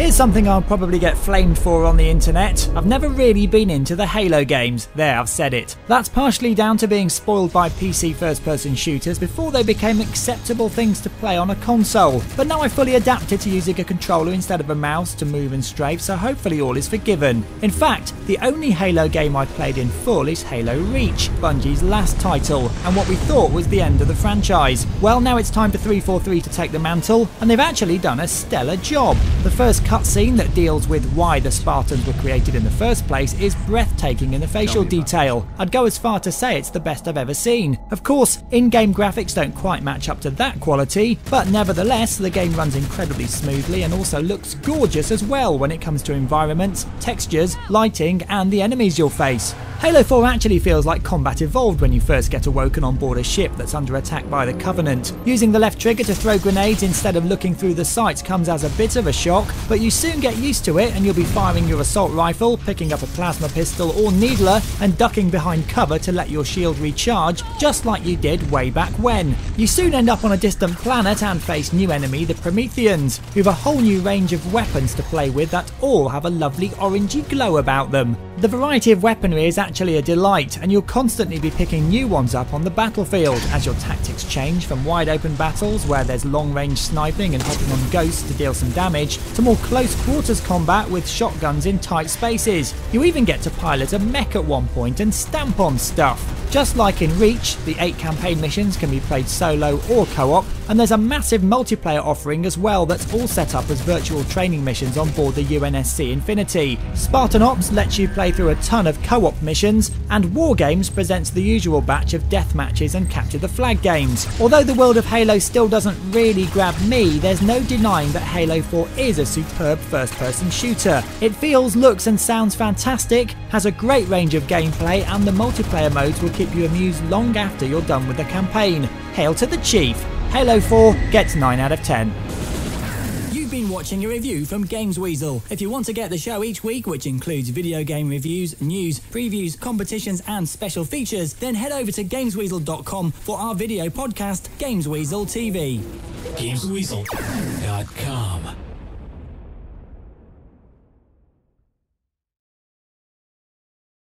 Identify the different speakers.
Speaker 1: Here's something I'll probably get flamed for on the internet. I've never really been into the Halo games. There, I've said it. That's partially down to being spoiled by PC first-person shooters before they became acceptable things to play on a console. But now I fully adapted to using a controller instead of a mouse to move and strafe, so hopefully all is forgiven. In fact, the only Halo game I played in full is Halo Reach, Bungie's last title, and what we thought was the end of the franchise. Well, now it's time for 343 to take the mantle, and they've actually done a stellar job. The first cutscene that deals with why the Spartans were created in the first place is breathtaking in the facial detail. I'd go as far to say it's the best I've ever seen. Of course, in-game graphics don't quite match up to that quality, but nevertheless the game runs incredibly smoothly and also looks gorgeous as well when it comes to environments, textures, lighting and the enemies you'll face. Halo 4 actually feels like combat evolved when you first get awoken on board a ship that's under attack by the Covenant. Using the left trigger to throw grenades instead of looking through the sights comes as a bit of a shock, but you soon get used to it and you'll be firing your assault rifle, picking up a plasma pistol or needler and ducking behind cover to let your shield recharge, just like you did way back when. You soon end up on a distant planet and face new enemy, the Prometheans, with a whole new range of weapons to play with that all have a lovely orangey glow about them. The variety of weaponry is actually a delight, and you'll constantly be picking new ones up on the battlefield as your tactics change from wide open battles where there's long range sniping and hopping on ghosts to deal some damage to more close quarters combat with shotguns in tight spaces. You even get to pilot a mech at one point and stamp on stuff. Just like in Reach, the 8 campaign missions can be played solo or co-op, and there's a massive multiplayer offering as well that's all set up as virtual training missions on board the UNSC Infinity. Spartan Ops lets you play through a ton of co-op missions, and War Games presents the usual batch of death matches and capture the flag games. Although the world of Halo still doesn't really grab me, there's no denying that Halo 4 is a superb first-person shooter. It feels, looks and sounds fantastic, has a great range of gameplay, and the multiplayer modes will keep you amused long after you're done with the campaign. Hail to the Chief! Halo 4 gets 9 out of 10. You've been watching a review from Gamesweasel. If you want to get the show each week, which includes video game reviews, news, previews, competitions and special features, then head over to Gamesweasel.com for our video podcast, Gamesweasel TV.
Speaker 2: Gamesweasel.com